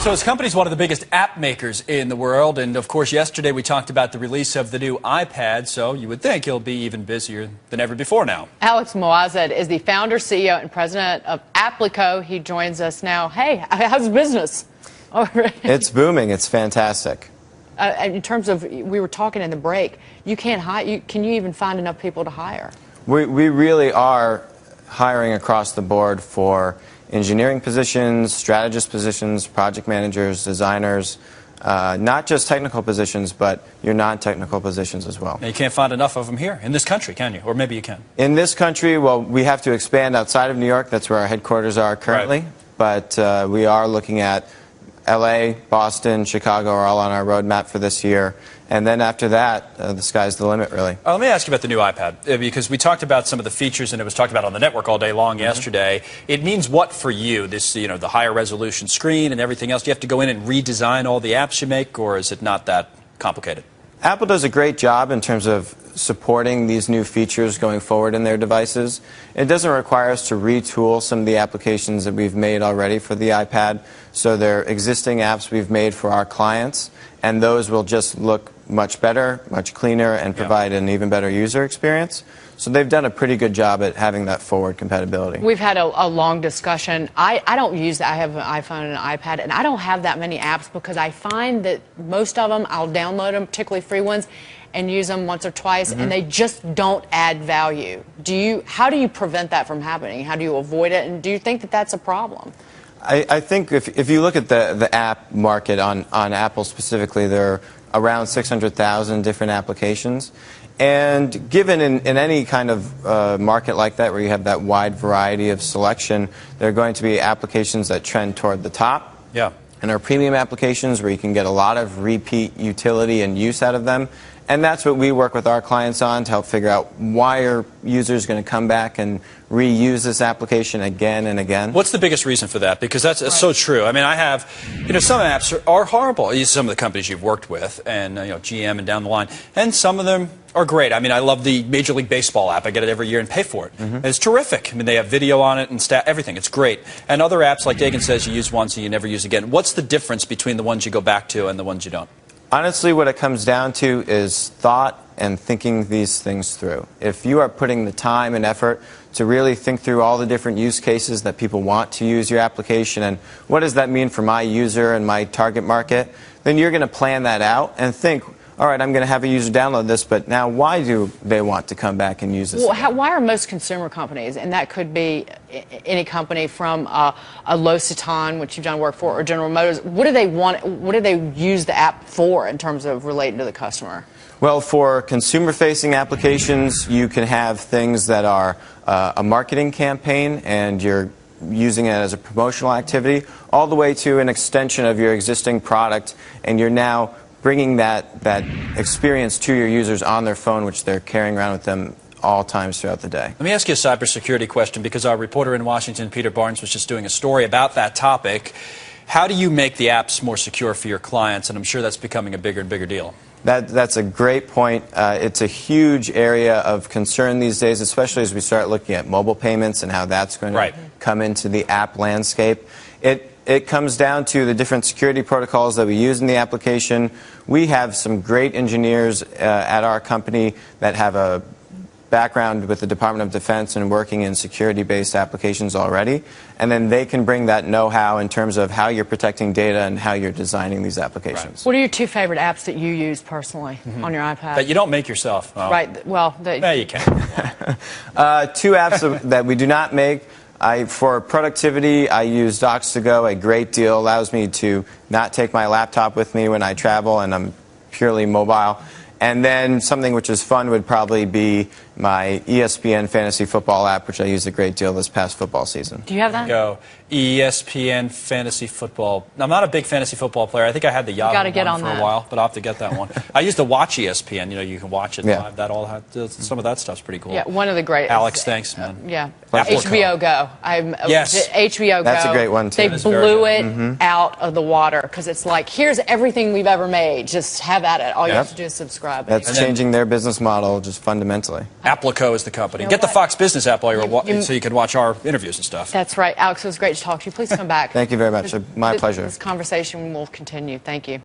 So his company's one of the biggest app makers in the world, and of course yesterday we talked about the release of the new iPad, so you would think he'll be even busier than ever before now. Alex Moazed is the founder, CEO, and president of Applico. He joins us now. Hey, how's business? It's booming. It's fantastic. In terms of, we were talking in the break, you can't hire. Can you even find enough people to hire? We really are hiring across the board for engineering positions, strategist positions, project managers, designers, not just technical positions, but your non-technical positions as well. Now, you can't find enough of them here in this country, can you? Or maybe you can. In this country, well, we have to expand outside of New York. That's where our headquarters are currently. Right. But we are looking at LA, Boston, Chicago are all on our roadmap for this year. And then after that, the sky's the limit, really. Let me ask you about the new iPad, because we talked about some of the features, and it was talked about on the network all day long yesterday. It means what for you? This, the higher resolution screen and everything else. Do you have to go in and redesign all the apps you make, or is it not that complicated? Apple does a great job in terms of supporting these new features going forward in their devices. It doesn't require us to retool some of the applications that we've made already for the iPad. So they're existing apps we've made for our clients, and those will just look much better, much cleaner, and provide an even better user experience. So they've done a pretty good job at having that forward compatibility. We've had a long discussion. I don't use that. I have an iPhone and an iPad, and I don't have that many apps because I find that most of them, I'll download them, particularly free ones, and use them once or twice, and they just don't add value. How do you prevent that from happening? How do you avoid it? And do you think that that's a problem? I think if you look at the app market on Apple specifically, there are around 600,000 different applications. And given in any kind of market like that where you have that wide variety of selection, there are going to be applications that trend toward the top. Yeah. And our premium applications where you can get a lot of repeat utility and use out of them. And that's what we work with our clients on to help figure out why are users going to come back and reuse this application again and again. What's the biggest reason for that? Because that's so true. I mean, I have, some apps are horrible. Some of the companies you've worked with, and GM and down the line, and some of them are great. I mean, I love the Major League Baseball app. I get it every year and pay for it. And it's terrific. I mean, they have video on it and everything. It's great. And other apps, like Dagan says, you use once and you never use again. What's the difference between the ones you go back to and the ones you don't? Honestly, what it comes down to is thought and thinking these things through. If you are putting the time and effort to really think through all the different use cases that people want to use your application and what does that mean for my user and my target market, then you're going to plan that out and think, all right, I'm going to have a user download this, but now why do they want to come back and use this? Well, why are most consumer companies, and that could be any company from a L'Occitane, which you've done work for, or General Motors, what do they want? What do they use the app for in terms of relating to the customer? Well, for consumer-facing applications, you can have things that are a marketing campaign, and you're using it as a promotional activity, all the way to an extension of your existing product, and you're now bringing that experience to your users on their phone, which they're carrying around with them all times throughout the day. Let me ask you a cybersecurity question, because our reporter in Washington, Peter Barnes, was just doing a story about that topic. How do you make the apps more secure for your clients? And I'm sure that's becoming a bigger and bigger deal. That's a great point. It's a huge area of concern these days, especially as we start looking at mobile payments and how that's going to come into the app landscape. It comes down to the different security protocols that we use in the application. We have some great engineers at our company that have a background with the Department of Defense and working in security-based applications already. And then they can bring that know-how in terms of how you're protecting data and how you're designing these applications. What are your two favorite apps that you use personally on your iPad? That you don't make yourself. Well, right. Well, yeah, you can. Two apps that we do not make. For productivity, I use Docs2Go a great deal. Allows me to not take my laptop with me when I travel, and I'm purely mobile. And then something which is fun would probably be my ESPN Fantasy Football app, which I used a great deal this past football season. Do you have that? Go. ESPN Fantasy Football. I'm not a big fantasy football player. I think I had the Yahoo one for a while, but I'll have to get that one. I used to watch ESPN. You can watch it live. Some of that stuff's pretty cool. Yeah, one of the great. Alex, thanks, man. Yeah. HBO Go. Yes. HBO Go. That's a great one, too. They blew it out of the water because it's like, here's everything we've ever made. Just have at it. All you have to do is subscribe. That's changing their business model just fundamentally. Applico is the company. You know Get the what? Fox Business app while so you can watch our interviews and stuff. That's right. Alex, it was great to talk to you. Please come back. Thank you very much. My pleasure. This conversation will continue. Thank you.